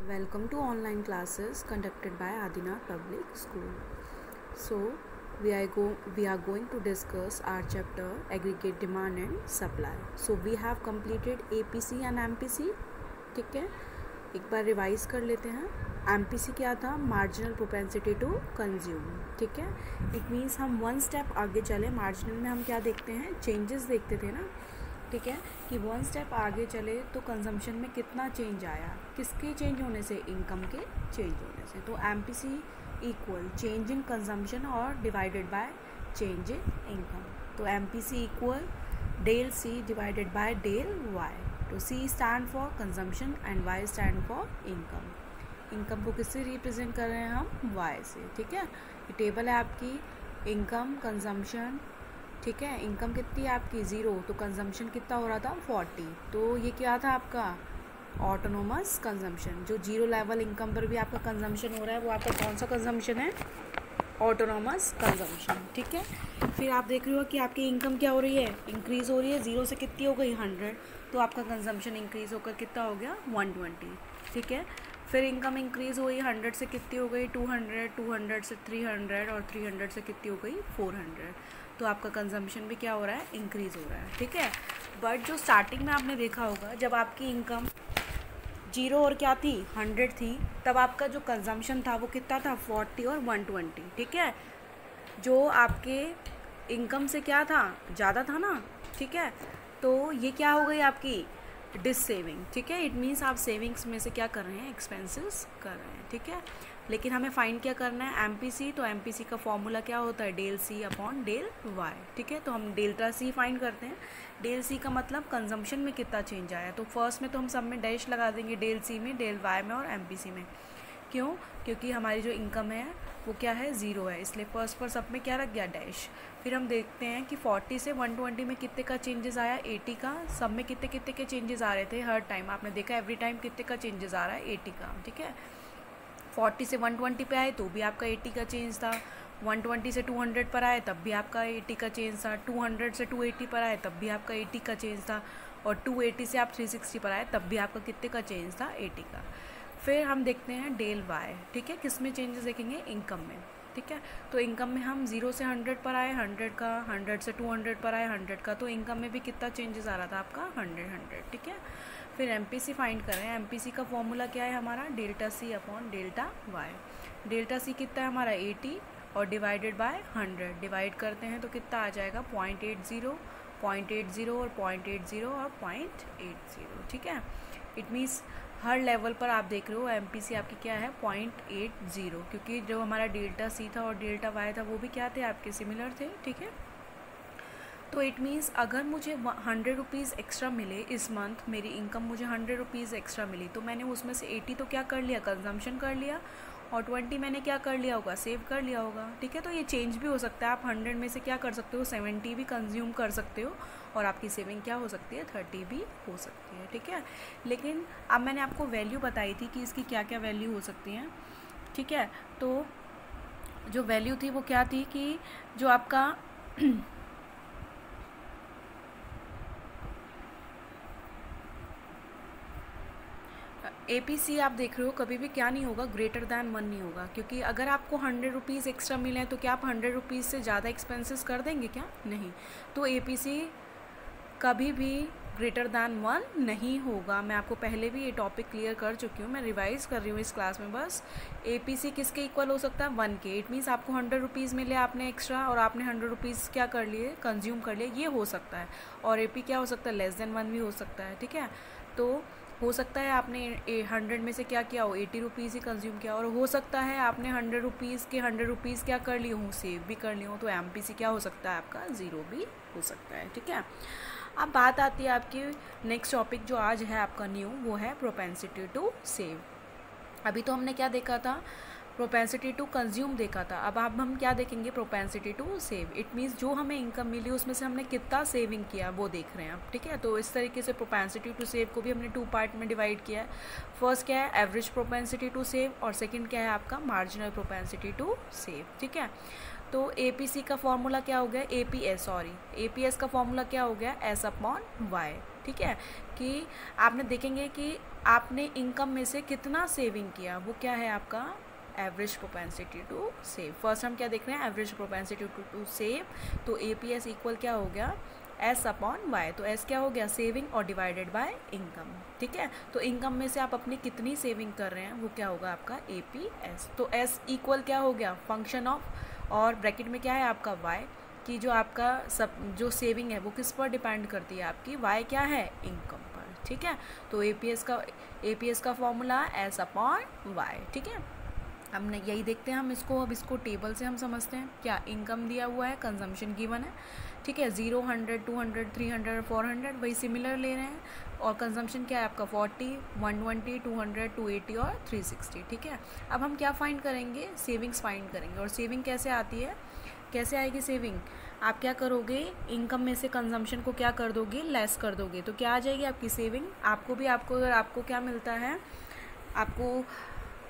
Welcome to online classes conducted by Adinath Public School. So, we are going to discuss our chapter aggregate demand and supply. So, we have completed APC and MPC. ठीक है, एक बार revise कर लेते हैं. MPC क्या था? Marginal propensity to consume. ठीक है, इट मीन्स हम वन स्टेप आगे चले. मार्जिनल में हम क्या देखते हैं? चेंजेस देखते थे ना. ठीक है, कि वन स्टेप आगे चले तो कंजम्पशन में कितना चेंज आया, किसके चेंज होने से? इनकम के चेंज होने से. तो MPC equal change in consumption और divided by change in income. तो MPC equal del C divided by del Y. तो C stand for consumption and Y stand for income. Income को किससे रिप्रेजेंट कर रहे हैं हम? Y से. ठीक है, ये टेबल है आपकी इनकम कंजम्पशन. ठीक है, इनकम कितनी है आपकी? 0. तो कंजम्पशन कितना हो रहा था? 40. तो ये क्या था आपका? Autonomous consumption. जो 0 लेवल इनकम पर भी आपका कंजम्पशन हो रहा है वो आपका कौन सा कंजम्पशन है? Autonomous consumption. ठीक है, फिर आप देख रहे हो कि आपकी इनकम क्या हो रही है? इंक्रीज़ हो रही है. 0 से कितनी हो गई? 100. तो आपका कंजम्पशन इंक्रीज़ होकर कितना हो गया? 120. ठीक है, फिर इनकम इंक्रीज़ हुई. 100 से कितनी हो गई? 200. 200 से 300 और 300 से कितनी हो गई? 400. तो आपका कंजम्पशन भी क्या हो रहा है? इंक्रीज़ हो रहा है. ठीक है, बट जो स्टार्टिंग में आपने देखा होगा जब आपकी इनकम 0 और क्या थी? 100 थी, तब आपका जो कंजम्पशन था वो कितना था? 40 और 120. ठीक है, जो आपके इनकम से क्या था? ज़्यादा था ना. ठीक है, तो ये क्या हो गई आपकी? Dissaving. ठीक है, इट मीन्स आप सेविंग्स में से क्या कर रहे हैं? एक्सपेंसेस कर रहे हैं. ठीक है, लेकिन हमें फाइंड क्या करना है? MPC. तो MPC का फॉर्मूला क्या होता है? Del C upon del Y. ठीक है, तो हम डेल्टा C फाइंड करते हैं. डेल C का मतलब कंजम्पशन में कितना चेंज आया. तो फर्स्ट में तो हम सब में डैश लगा देंगे, डेल C में, डेल Y में और MPC में. क्यों? क्योंकि हमारी जो इनकम है वो क्या है? 0 है, इसलिए फर्स्ट पर सब में क्या रख गया? डैश. फिर हम देखते हैं कि 40 से 120 में कितने का चेंजेस आया? 80 का. सब में कितने कितने के चेंजेस आ रहे थे? हर टाइम आपने देखा एवरी टाइम कितने का चेंजेस आ रहा है? 80 का. ठीक है, 40 से 120 पे आए तो भी आपका 80 का चेंज था. 120 से 200 पर आए तब भी आपका 80 का चेंज था. 200 से 280 पर आए तब भी आपका 80 का चेंज था. और 280 से आप 360 पर आए तब भी आपका कितने का चेंज था? 80 का. फिर हम देखते हैं डेल Y. ठीक है, किस में चेंजेस देखेंगे? इनकम में. ठीक है, तो इनकम में हम 0 से 100 पर आए 100 का, 100 से 200 पर आए 100 का. तो इनकम में भी कितना चेंजेस आ रहा था आपका? 100. ठीक है, फिर MPC फाइंड करें. MPC का फॉर्मूला क्या है हमारा? Delta C upon delta Y. Delta C कितना है हमारा? 80 और डिवाइडेड बाय 100. डिवाइड करते हैं तो कितना आ जाएगा? 0.80, 0.80 और 0.80 और 0.80. ठीक है, इट मीन्स हर लेवल पर आप देख रहे हो MPC आपकी क्या है? 0.80, क्योंकि जो हमारा डेल्टा C था और डेल्टा Y था वो भी क्या थे? आपके सिमिलर थे. ठीक है, तो इट मीन्स अगर मुझे 100 रुपीज़ एक्स्ट्रा मिले इस मंथ, मेरी इनकम मुझे 100 रुपीज़ एक्स्ट्रा मिली, तो मैंने उसमें से 80 तो क्या कर लिया? कंजम्पशन कर लिया. और 20 मैंने क्या कर लिया होगा? सेव कर लिया होगा. ठीक है, तो ये चेंज भी हो सकता है. आप 100 में से क्या कर सकते हो? 70 भी कंज्यूम कर सकते हो और आपकी सेविंग क्या हो सकती है? 30 भी हो सकती है. ठीक है, लेकिन अब मैंने आपको वैल्यू बताई थी कि इसकी क्या क्या वैल्यू हो सकती हैं. ठीक है, तो जो वैल्यू थी वो क्या थी कि जो आपका APC आप देख रहे हो कभी भी क्या नहीं होगा? ग्रेटर दैन 1 नहीं होगा. क्योंकि अगर आपको 100 रुपीज़ एक्स्ट्रा मिले हैं तो क्या आप 100 रुपीज़ से ज़्यादा एक्सपेंसेस कर देंगे क्या? नहीं. तो APC कभी भी ग्रेटर दैन 1 नहीं होगा. मैं आपको पहले भी ये टॉपिक क्लियर कर चुकी हूँ, मैं रिवाइज कर रही हूँ इस क्लास में बस. APC किसके इक्वल हो सकता है? 1 के. इट मीन्स आपको 100 रुपीज़ मिले आपने एक्स्ट्रा और आपने 100 रुपीज़ क्या कर लिए? कंज्यूम कर लिए. ये हो सकता है. और AP क्या हो सकता है? लेस देन 1 भी हो सकता है. ठीक है, तो हो सकता है आपने 100 में से क्या किया हो? 80 रुपीज़ ही कंज्यूम किया. और हो सकता है आपने 100 रुपीज़ के 100 रुपीज़ क्या कर लिए हो? सेव भी कर लिए हो. तो MPC क्या हो सकता है आपका? 0 भी हो सकता है. ठीक है, अब बात आती है आपकी नेक्स्ट टॉपिक जो आज है आपका न्यू, वो है प्रोपेंसिटी टू सेव. अभी तो हमने क्या देखा था? प्रोपेंसिटी टू कंज्यूम देखा था. अब हम क्या देखेंगे? Propensity to save. It means जो हमें इनकम मिली उसमें से हमने कितना सेविंग किया वो देख रहे हैं आप. ठीक है, तो इस तरीके से प्रोपेंसिटी टू सेव को भी हमने 2 पार्ट में डिवाइड किया है. फर्स्ट क्या है? एवरेज प्रोपेंसिटी टू सेव और सेकंड क्या है आपका? Marginal propensity to save. ठीक है, तो APC का फॉर्मूला क्या हो गया? APS का फॉर्मूला क्या हो गया? S upon Y. ठीक है, कि आपने देखेंगे कि आपने इनकम में से कितना सेविंग किया, वो क्या है आपका average propensity to save. First हम क्या देख रहे हैं, एवरेज प्रोपेंसिटी टू सेव। तो APS इक्वल क्या हो गया, S अपॉन वाई। तो S क्या हो गया, सेविंग, और डिवाइडेड बाय इनकम। ठीक है, तो इनकम में से आप अपनी कितनी सेविंग कर रहे हैं वो क्या होगा आपका APS। तो S इक्वल क्या हो गया, फंक्शन ऑफ, और ब्रैकेट में क्या है आपका Y, कि जो आपका सब जो सेविंग है वो किस पर डिपेंड करती है आपकी, Y क्या है, इनकम पर। ठीक है, तो APS का फॉर्मूला S अपॉन वाई। ठीक है, हमने यही देखते हैं हम इसको, अब इसको टेबल से हम समझते हैं। क्या इनकम दिया हुआ है, कंजम्पशन गिवन है, ठीक है, 0, 100, 200, 300, 400, वही सिमिलर ले रहे हैं, और कंजम्पशन क्या है आपका 40, 120, 200, 280 और 360। ठीक है, अब हम क्या फाइंड करेंगे, सेविंग्स फाइंड करेंगे। और सेविंग कैसे आती है, कैसे आएगी सेविंग, आप क्या करोगे, इनकम में से कंजम्पशन को क्या कर दोगे, लेस कर दोगे, तो क्या आ जाएगी आपकी सेविंग। आपको क्या मिलता है, आपको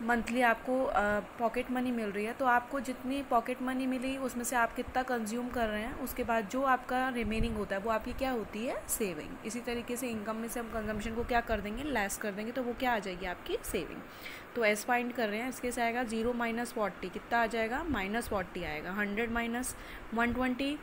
मंथली आपको पॉकेट मनी मिल रही है, तो आपको जितनी पॉकेट मनी मिली उसमें से आप कितना कंज्यूम कर रहे हैं, उसके बाद जो आपका रिमेनिंग होता है वो आपकी क्या होती है, सेविंग। इसी तरीके से इनकम में से हम कंजम्पशन को क्या कर देंगे, लेस कर देंगे, तो वो क्या आ जाएगी आपकी सेविंग। तो एस फाइंड कर रहे हैं, इसके से आएगा 0 - 40, कितना आ जाएगा, -40 आएगा। 100 - 120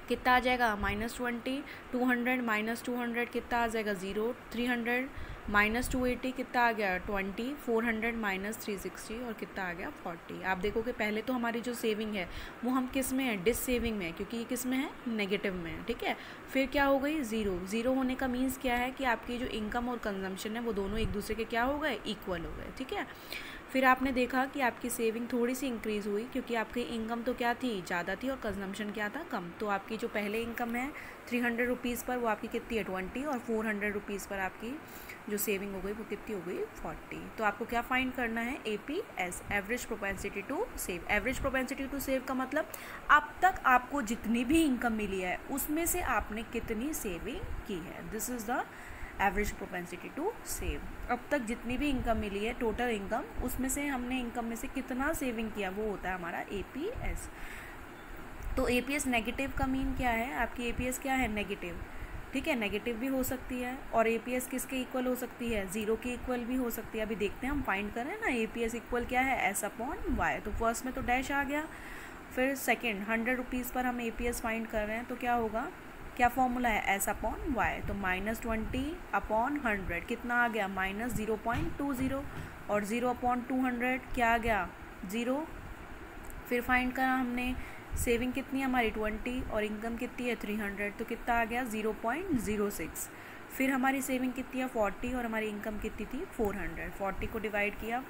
कितना आ जाएगा, -20। 200 - 200 कितना आ जाएगा, 0। 300 - 280 कितना आ गया, 20। 400 - 360 और कितना आ गया, 40। आप देखोगे पहले तो हमारी जो सेविंग है वो हम किस में है, डिस सेविंग में है, क्योंकि ये किस में है, नेगेटिव में है। ठीक है, फिर क्या हो गई, 0। 0 होने का मीन्स क्या है कि आपकी जो इनकम और कंजम्पशन है वो दोनों एक दूसरे के क्या हो गए, इक्वल हो गए। ठीक है, फिर आपने देखा कि आपकी सेविंग थोड़ी सी इंक्रीज़ हुई, क्योंकि आपकी इनकम तो क्या थी, ज़्यादा थी, और कंजम्पशन क्या था, कम। तो आपकी जो पहले इनकम है 300 रुपीज़ पर, वो आपकी कितनी है, 20, और 400 रुपीज़ पर आपकी जो सेविंग हो गई वो कितनी हो गई, 40। तो आपको क्या फाइंड करना है, APS, average propensity to save. Average propensity to save का मतलब अब तक आपको जितनी भी इनकम मिली है उसमें से आपने कितनी सेविंग की है, this is the average propensity to save. अब तक जितनी भी इनकम मिली है, टोटल इनकम, उसमें से हमने इनकम में से कितना सेविंग किया, वो होता है हमारा APS। तो APS नेगेटिव का मीन क्या है, आपकी APS क्या है, नेगेटिव। ठीक है, नेगेटिव भी हो सकती है, और APS किसके इक्वल हो सकती है, 0 के इक्वल भी हो सकती है। अभी देखते हैं, हम फाइंड करें ना, APS इक्वल क्या है, S अपॉन वाई। तो फर्स्ट में तो डैश आ गया, फिर सेकेंड 100 रुपीज़ पर हम APS फाइंड कर रहे हैं, तो क्या होगा, क्या फॉर्मूला है, S अपॉन वाई। तो -20 अपॉन 100 कितना आ गया, -0.20, और 0 अपॉन 200 क्या आ गया, 0। फिर फाइंड करा हमने, सेविंग कितनी है हमारी 20, और इनकम कितनी है 300, तो कितना आ गया, 0.06। फिर हमारी सेविंग कितनी है 40, और हमारी इनकम कितनी थी 400। 40 को डिवाइड किया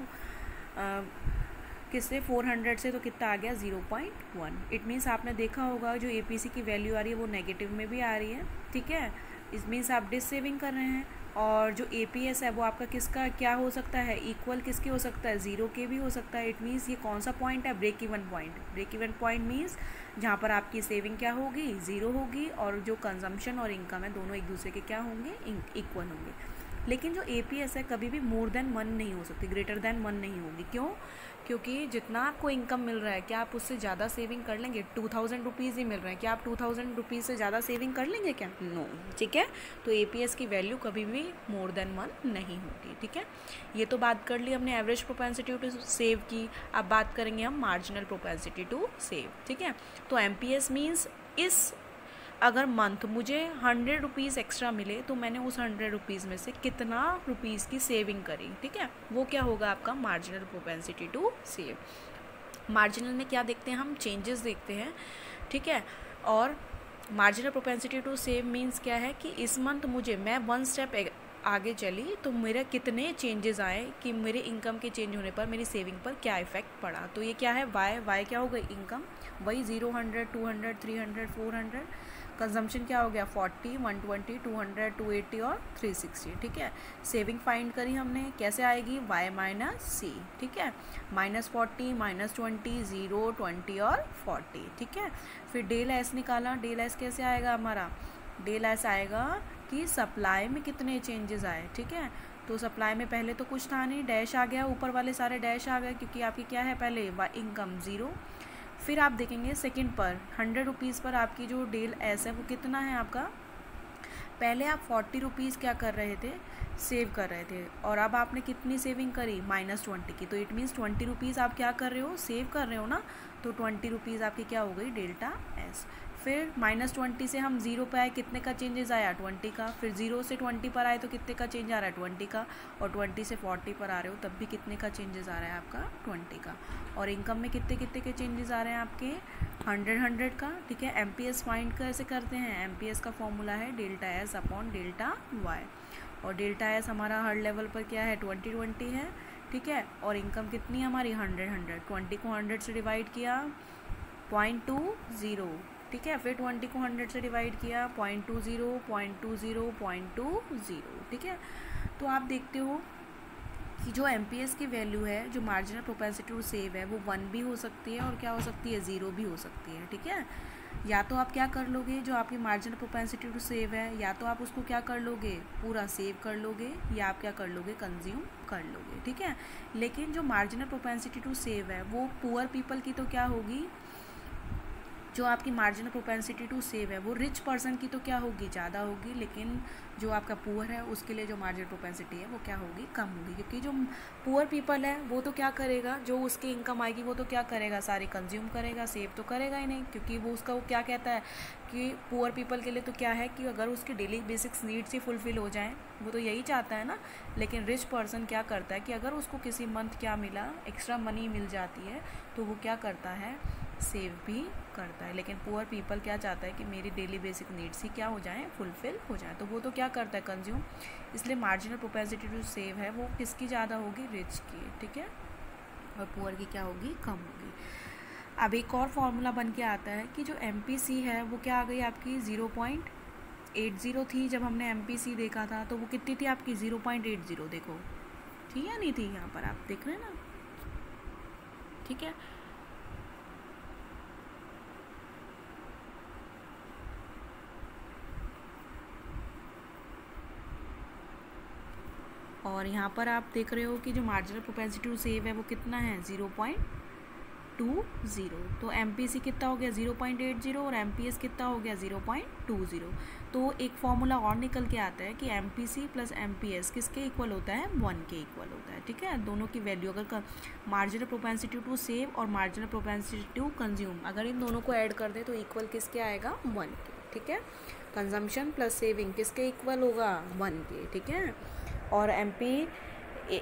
किससे, 400 से, तो कितना आ गया, 0.1। इट मीन्स आपने देखा होगा जो APC की वैल्यू आ रही है वो नेगेटिव में भी आ रही है। ठीक है, इस मीन्स आप डिस सेविंग कर रहे हैं, और जो APS है वो आपका किसका क्या हो सकता है, इक्वल किसके हो सकता है, 0 के भी हो सकता है। इट मीन्स ये कौन सा पॉइंट है, break even point. Break even point means जहाँ पर आपकी सेविंग क्या होगी, 0 होगी, और जो कंजम्पशन और इनकम है दोनों एक दूसरे के क्या होंगे, इक्वल होंगे। लेकिन जो APS है कभी भी मोर देन 1 नहीं हो सकती, ग्रेटर देन 1 नहीं होगी। क्यों, क्योंकि जितना आपको इनकम मिल रहा है, क्या आप उससे ज़्यादा सेविंग कर लेंगे, 2000 रुपीज़ ही मिल रहे हैं, क्या आप 2000 रुपीज़ से ज़्यादा सेविंग कर लेंगे, क्या, नो। ठीक है, तो APS की वैल्यू कभी भी मोर देन 1 नहीं होगी। ठीक है, ये तो बात कर ली हमने एवरेज प्रोपेंसिटी टू सेव की। अब बात करेंगे हम मार्जिनल प्रोपेंसिटी टू सेव। ठीक है, तो MPS मीन्स अगर मंथ मुझे 100 रुपीज़ एक्स्ट्रा मिले तो मैंने उस 100 रुपीज़ में से कितना रुपीज़ की सेविंग करी। ठीक है, वो क्या होगा आपका marginal propensity to save. Marginal में क्या देखते हैं हम, चेंजेस देखते हैं। ठीक है, और marginal propensity to save means क्या है कि इस मंथ मैं 1 स्टेप आगे चली तो मेरे कितने चेंजेस आए, कि मेरे इनकम के चेंज होने पर मेरी सेविंग पर क्या इफेक्ट पड़ा। तो ये क्या है, वाई क्या हो गई, इनकम, वही 0, 100, 200, 300, 400। कंजम्पशन क्या हो गया, 40, 120, 200, 280 और 360। ठीक है, सेविंग फाइंड करी हमने, कैसे आएगी, Y - C। ठीक है, -40, -20, 0, 20 और 40। ठीक है, फिर डेल S निकाला, डेल S कैसे आएगा हमारा, डेल S आएगा कि सप्लाई में कितने चेंजेस आए। ठीक है, तो सप्लाई में पहले तो कुछ था नहीं, डैश आ गया, ऊपर वाले सारे डैश आ गए, क्योंकि आपकी क्या है पहले इनकम 0। फिर आप देखेंगे सेकंड पर 100 रुपीज़ पर आपकी जो डेल S है वो कितना है आपका, पहले आप 40 रुपीज़ क्या कर रहे थे, सेव कर रहे थे, और अब आपने कितनी सेविंग करी, -20 की। तो इट मीन्स 20 रुपीज़ आप क्या कर रहे हो, सेव कर रहे हो ना। तो 20 रुपीज़ आपकी क्या हो गई, डेल्टा एस। फिर -20 से हम 0 पे आए, कितने का चेंजेस आया, 20 का। फिर 0 से 20 पर आए तो कितने का चेंज आ रहा है, 20 का। और 20 से 40 पर आ रहे हो तब भी कितने का चेंजेस आ रहा है आपका, 20 का। और इनकम में कितने कितने के चेंजेस आ रहे हैं आपके, 100 का। ठीक है, एमपीएस फाइंड कैसे करते हैं, एमपीएस का फॉर्मूला है delta S upon delta Y. और डेल्टा एस हमारा हर लेवल पर क्या है, 20 है। ठीक है, और इनकम कितनी है हमारी, 100। 20 को 100 से डिवाइड किया, 0.20। ठीक है, फिर 20 को 100 से डिवाइड किया, 0.20, 0.20, 0.20। ठीक है, तो आप देखते हो कि जो एमपीएस की वैल्यू है, जो मार्जिनल प्रोपेंसिटी टू सेव है, वो 1 भी हो सकती है और क्या हो सकती है, 0 भी हो सकती है। ठीक है, या तो आप क्या कर लोगे, जो आपकी मार्जिनल प्रोपेंसिटी टू सेव है, या तो आप उसको क्या कर लोगे, पूरा सेव कर लोगे, या आप क्या कर लोगे, कंज्यूम कर लोगे। ठीक है, लेकिन जो मार्जिनल प्रोपेंसिटी टू सेव है वो पुअर पीपल की तो क्या होगी, जो आपकी मार्जिनल प्रोपेंसिटी टू सेव है वो रिच पर्सन की तो क्या होगी, ज़्यादा होगी। लेकिन जो आपका पुअर है उसके लिए जो मार्जिनल प्रोपेंसिटी है वो क्या होगी, कम होगी। क्योंकि जो पुअर पीपल है वो तो क्या करेगा, जो उसकी इनकम आएगी वो तो क्या करेगा, सारी कंज्यूम करेगा, सेव तो करेगा ही नहीं। क्योंकि वो उसका वो क्या कहता है कि पुअर पीपल के लिए तो क्या है कि अगर उसकी डेली बेसिक्स नीड्स ही फुलफिल हो जाएँ, वो तो यही चाहता है ना। लेकिन रिच पर्सन क्या करता है कि अगर उसको किसी मंथ क्या मिला, एक्स्ट्रा मनी मिल जाती है, तो वो क्या करता है, सेव भी करता है। लेकिन पुअर पीपल क्या चाहता है कि मेरी डेली बेसिक नीड्स ही क्या हो जाएं, फुलफिल हो जाए, तो वो तो क्या करता है, कंज्यूम। इसलिए मार्जिनल प्रोपेंसिटी टू सेव है वो किसकी ज़्यादा होगी, रिच की। ठीक है, और पुअर की क्या होगी, कम होगी। अब एक और फॉर्मूला बन के आता है कि जो एमपीसी है वो क्या आ गई आपकी, 0.80 थी जब हमने एमपीसी देखा था। तो वो कितनी थी आपकी, 0.80। देखो थी या नहीं थी, यहाँ पर आप देख रहे हैं ना। ठीक है, और यहाँ पर आप देख रहे हो कि जो मार्जिनल प्रोपेंसिटी टू सेव है वो कितना है, 0.20। तो एमपीसी कितना हो गया, 0.80, और एमपीएस कितना हो गया, 0.20। तो एक फॉर्मूला और निकल के आता है कि एमपीसी प्लस एमपीएस किसके इक्वल होता है, 1 के इक्वल होता है। ठीक है, दोनों की वैल्यू अगर मार्जिनल प्रोपेंसिटी टू सेव और मार्जिनल प्रोपेंसिटी टू कंज्यूम अगर इन दोनों को ऐड कर दे तो इक्वल किसके आएगा, 1 के। ठीक है, कंजम्पशन प्लस सेविंग किसके इक्वल होगा, 1 के। ठीक है, और एमपी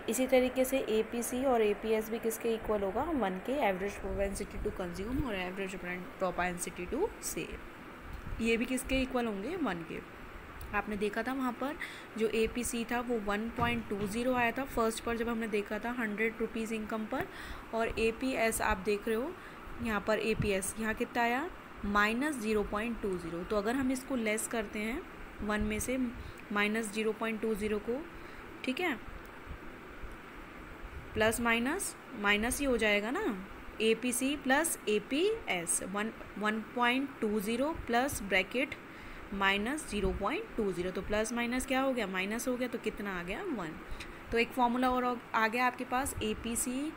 इसी तरीके से एपीसी और एपीएस भी किसके इक्वल होगा, 1 के, एवरेज प्रोपेंसिटी टू कंज्यूम और एवरेज प्रोपेंसिटी टू सेव, ये भी किसके इक्वल होंगे, 1 के। आपने देखा था वहाँ पर जो एपीसी था वो 1.20 आया था फर्स्ट पर जब हमने देखा था 100 रुपीज़ इनकम पर। और एपीएस आप देख रहे हो यहाँ पर, एपीएस यहाँ कितना आया, -0.20। तो अगर हम इसको लेस करते हैं 1 में से -0.20 को, ठीक है, प्लस माइनस माइनस ही हो जाएगा ना, APC plus APS 1.20 plus bracket -0.20। तो प्लस माइनस क्या हो गया, माइनस हो गया, तो कितना आ गया, 1। तो एक फॉर्मूला और आ गया आपके पास, एपीसी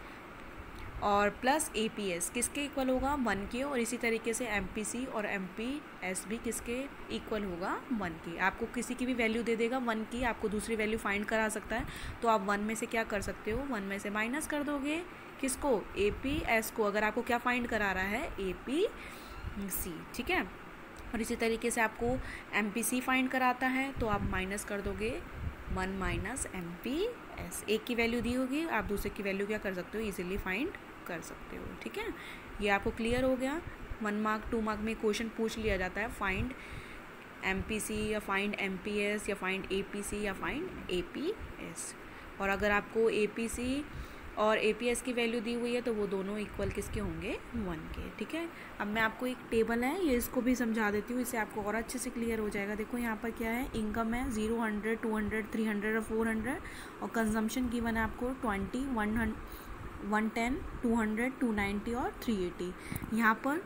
और प्लस एपीएस किसके इक्वल होगा, 1 के। और इसी तरीके से एमपीसी और एमपीएस भी किसके इक्वल होगा, 1 के। आपको किसी की भी वैल्यू दे देगा 1 की, आपको दूसरी वैल्यू फाइंड करा सकता है, तो आप 1 में से क्या कर सकते हो, 1 में से माइनस कर दोगे किसको, एपीएस को, अगर आपको क्या फाइंड करा रहा है, एपीसी। ठीक है, और इसी तरीके से आपको एमपीसी फाइंड कराता है तो आप माइनस कर दोगे 1 माइनस एमपीएस। एक की वैल्यू दी होगी, आप दूसरे की वैल्यू क्या कर सकते हो, इजीली फाइंड कर सकते हो। ठीक है, ये आपको क्लियर हो गया। 1 मार्क 2 मार्क में क्वेश्चन पूछ लिया जाता है, फाइंड एमपीसी या फाइंड एमपीएस या फाइंड एपीसी या फाइंड एपीएस। और अगर आपको एपीसी और एपीएस की वैल्यू दी हुई है तो वो दोनों इक्वल किसके होंगे, 1 के। ठीक है, अब मैं आपको एक टेबल है ये इसको भी समझा देती हूँ, इससे आपको और अच्छे से क्लियर हो जाएगा। देखो यहाँ पर क्या है, इनकम है 0, 100, 200, 300 और 400, और कंजम्पशन गिवन है आपको 20, 110, 200, 290 और 380। यहाँ पर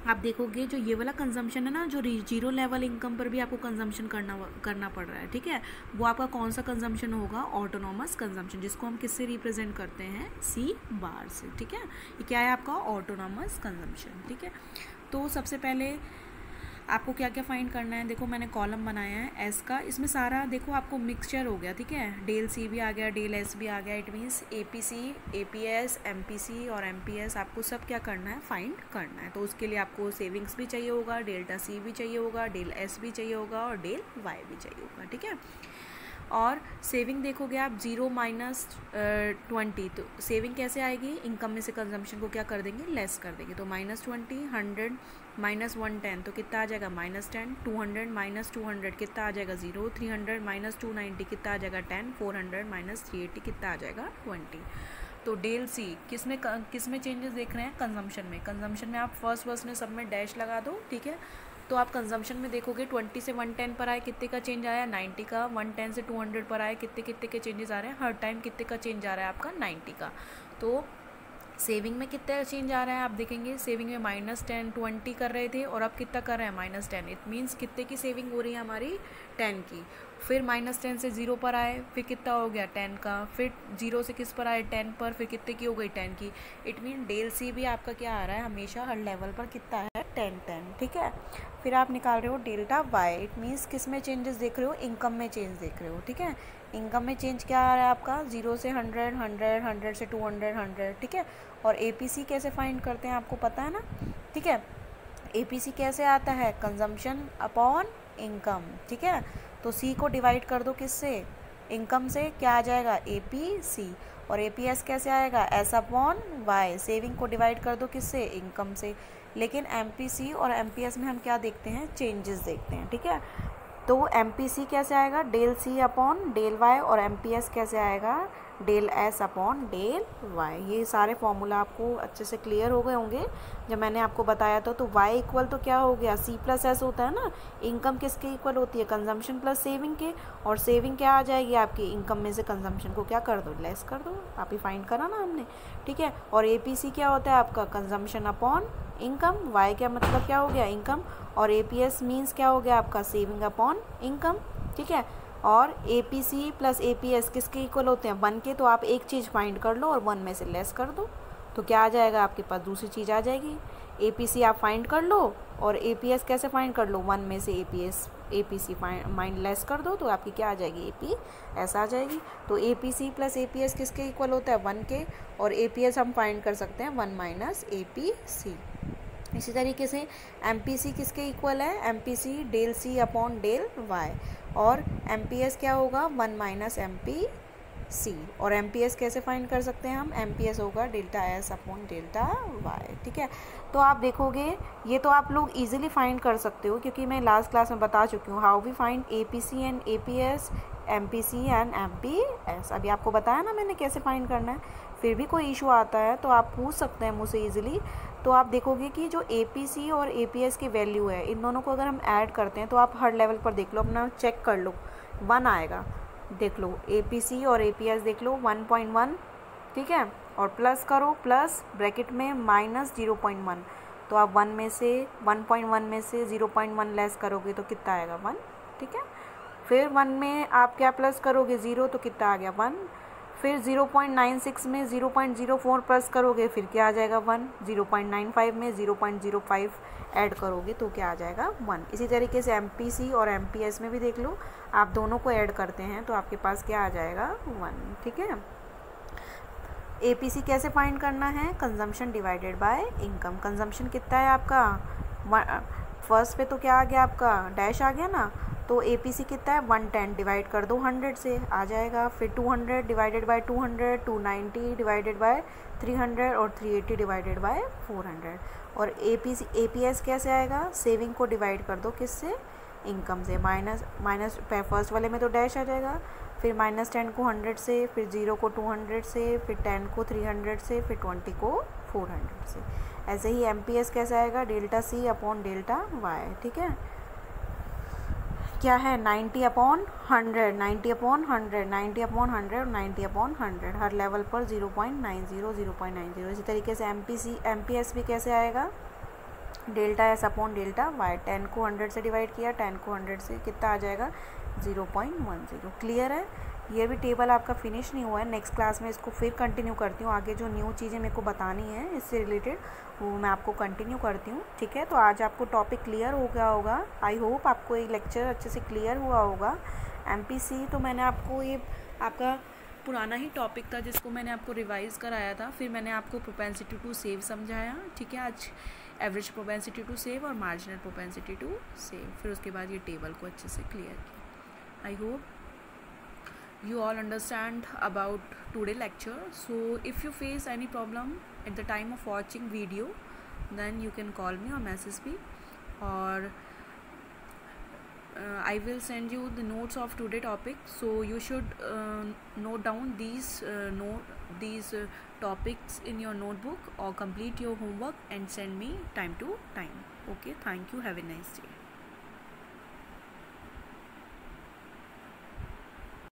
आप देखोगे जो ये वाला कंजम्पशन है ना, जो 0 लेवल इनकम पर भी आपको कंजम्पशन करना पड़ रहा है, ठीक है, वो आपका कौन सा कंजम्पशन होगा, ऑटोनॉमस कंजम्पशन, जिसको हम किससे रिप्रेजेंट करते हैं, C बार से। ठीक है, ये क्या है आपका ऑटोनॉमस कंजम्पशन। ठीक है, तो सबसे पहले आपको क्या क्या फाइंड करना है, देखो मैंने कॉलम बनाया है एस का, इसमें सारा देखो आपको मिक्सचर हो गया, ठीक है, डेल सी भी आ गया, डेल एस भी आ गया, it means A P C, A P S, M P C और एम पी एस आपको सब क्या करना है, फाइंड करना है। तो उसके लिए आपको सेविंग्स भी चाहिए होगा, डेल्टा सी भी चाहिए होगा, डेल एस भी चाहिए होगा और डेल वाई भी चाहिए होगा, ठीक है। और सेविंग देखोगे आप 0 माइनस 20, तो सेविंग कैसे आएगी, इनकम में से कंजम्पशन को क्या कर देंगे, लेस कर देंगे। तो -20, 100 माइनस 110 तो कितना आ जाएगा -10, 200 माइनस 200 कितना आ जाएगा 0, 300 माइनस 290 कितना आ जाएगा 10, 400 माइनस 380 कितना आ जाएगा 20। तो डेल सी किस में चेंजेस देख रहे हैं, कंजम्पशन में। कंजम्पशन में आप फर्स्ट में सब में डैश लगा दो, ठीक है। तो आप कंजम्पशन में देखोगे 20 से 110 पर आए कितने का चेंज आया, 90 का। 110 से 200 पर आए कितने के चेंजेस आ रहे हैं, हर टाइम कितने का चेंज आ रहा है आपका, 90 का। तो सेविंग में कितना चेंज आ रहा है आप देखेंगे, सेविंग में -10 20 कर रहे थे और अब कितना कर रहे हैं -10, इट मीन्स कितने की सेविंग हो रही है हमारी, 10 की। फिर -10 से 0 पर आए, फिर कितना हो गया 10 का, फिर 0 से किस पर आए 10 पर, फिर कितने की हो गई 10 की। इट मीन डेल सी भी आपका क्या आ रहा है, हमेशा हर लेवल पर कितना है 10, ठीक है। फिर आप निकाल रहे हो डेल्टा वाई, इट मीन्स किस में चेंजेस देख रहे हो, इनकम में चेंज देख रहे हो, ठीक है। इनकम में चेंज क्या आ रहा है आपका, 0 से 100, 100, 100 से 200, 100, ठीक है। और एपीसी कैसे फाइंड करते हैं आपको पता है ना, ठीक है। एपीसी कैसे आता है, कंजम्पशन अपॉन इनकम, ठीक है। तो सी को डिवाइड कर दो किससे, इनकम से, क्या आ जाएगा एपीसी। और एपीएस कैसे आएगा, एस अपॉन वाई। सेविंग को डिवाइड कर दो किससे, इनकम से। लेकिन एमपीसी और एमपीएस में हम क्या देखते हैं, चेंजेस देखते हैं, ठीक है। तो एमपीसी कैसे आएगा, del C upon del Y, और एमपीएस कैसे आएगा, del S upon del Y. ये सारे फॉर्मूला आपको अच्छे से क्लियर हो गए होंगे जब मैंने आपको बताया था। तो वाई इक्वल तो क्या हो गया, सी प्लस एस होता है ना। इनकम किसके इक्वल होती है, कंजम्पशन प्लस सेविंग के। और सेविंग क्या आ जाएगी आपकी, इनकम में से कंजम्पशन को क्या कर दो, लेस कर दो। आप ही फाइंड करा ना हमने, ठीक है। और एपीसी क्या होता है आपका, कंजम्पशन अपॉन इनकम। वाई क्या मतलब क्या हो गया, इनकम। और एपीएस मीन्स क्या हो गया आपका, सेविंग अपॉन इनकम, ठीक है। और एपीसी प्लस एपीएस किसके इक्वल होते हैं, 1 के। तो आप एक चीज़ फाइंड कर लो और 1 में से लेस कर दो, तो क्या आ जाएगा आपके पास, दूसरी चीज़ आ जाएगी। एपीसी आप फाइंड कर लो और एपीएस कैसे फाइंड कर लो, 1 में से एपीसी माइंड लेस कर दो, तो आपकी क्या आ जाएगी, एपी ऐसा आ जाएगी। तो एपीसी प्लस एपीएस किसके इक्वल होता है, 1 के। और एपीएस हम फाइंड कर सकते हैं 1 माइनस एपीसी। इसी तरीके से एमपीसी किसके इक्वल है, MPC del C upon del Y. और एमपीएस क्या होगा, 1 माइनस एमपीसी। और एमपीएस कैसे फाइंड कर सकते हैं हम, एमपीएस होगा delta S upon delta Y, ठीक है। तो आप देखोगे ये तो आप लोग इजीली फाइंड कर सकते हो, क्योंकि मैं लास्ट क्लास में बता चुकी हूँ how we find APC and APS, MPC and MPS. अभी आपको बताया ना मैंने कैसे फाइंड करना है। फिर भी कोई इशू आता है तो आप पूछ सकते हैं मुझसे ईजिली। तो आप देखोगे कि जो एपीसी और एपीएस की वैल्यू है, इन दोनों को अगर हम ऐड करते हैं तो आप हर लेवल पर देख लो, अपना चेक कर लो, 1 आएगा। देख लो एपीसी और एपीएस देख लो 1.1, ठीक है। और प्लस करो, प्लस ब्रैकेट में माइनस 0.1। तो आप 1 में से 1.1 में से 0.1 लेस करोगे तो कितना आएगा, 1, ठीक है। फिर 1 में आप क्या प्लस करोगे, 0, तो कितना आ गया, 1। फिर 0.96 में 0.04 प्लस करोगे, फिर क्या आ जाएगा, 1। 0.95 में 0.05 ऐड करोगे तो क्या आ जाएगा, 1। इसी तरीके से एमपीसी और एमपीएस में भी देख लो, आप दोनों को ऐड करते हैं तो आपके पास क्या आ जाएगा, 1, ठीक है। एपीसी कैसे फाइंड करना है, consumption divided by income. Consumption कितना है आपका, फर्स्ट पे तो क्या आ गया आपका, डैश आ गया ना। तो एपीसी कितना है, 110 डिवाइड कर दो 100 से, आ जाएगा। फिर 200 डिवाइडेड बाय 200, 290 डिवाइडेड बाय 300 और 380 डिवाइडेड बाय 400। और एपीएस कैसे आएगा, सेविंग को डिवाइड कर दो किससे, इनकम से। माइनस फर्स्ट वाले में तो डैश आ जाएगा, फिर -10 को 100 से, फिर 0 को 200 से, फिर 10 को 300 से, फिर 20 को 400 से। ऐसे ही एमपीएस कैसे आएगा, delta C upon delta Y, ठीक है। क्या है, 90 अपॉन 100, 90 अपॉन 100, 90 अपॉन 100, 90 अपॉन 100, हर लेवल पर 0.90, 0.90। इसी तरीके से एमपीएस भी कैसे आएगा, delta S upon delta Y. 10 को 100 से डिवाइड किया, 10 को 100 से, कितना आ जाएगा, 0.10। क्लियर है। ये भी टेबल आपका फिनिश नहीं हुआ है, नेक्स्ट क्लास में इसको फिर कंटिन्यू करती हूँ। आगे जो न्यू चीज़ें मेरे को बतानी है इससे रिलेटेड वो मैं आपको कंटिन्यू करती हूँ, ठीक है। तो आज आपको टॉपिक क्लियर हो गया होगा, आई होप आपको ये लेक्चर अच्छे से क्लियर हुआ होगा। एमपीसी तो मैंने आपको ये आपका पुराना ही टॉपिक था जिसको मैंने आपको रिवाइज कराया था, फिर मैंने आपको प्रोपेंसिटी टू सेव समझाया, ठीक है। आज एवरेज प्रोपेंसिटी टू सेव और मार्जिनल प्रोपेंसिटी टू सेव, फिर उसके बाद ये टेबल को अच्छे से क्लियर किया। I hope you all understand about today lecture. So if you face any problem at the time of watching video, then you can call me or message me, or I will send you the notes of today topic. So you should note down these topics in your notebook or complete your homework and send me time to time. Okay, thank you, have a nice day.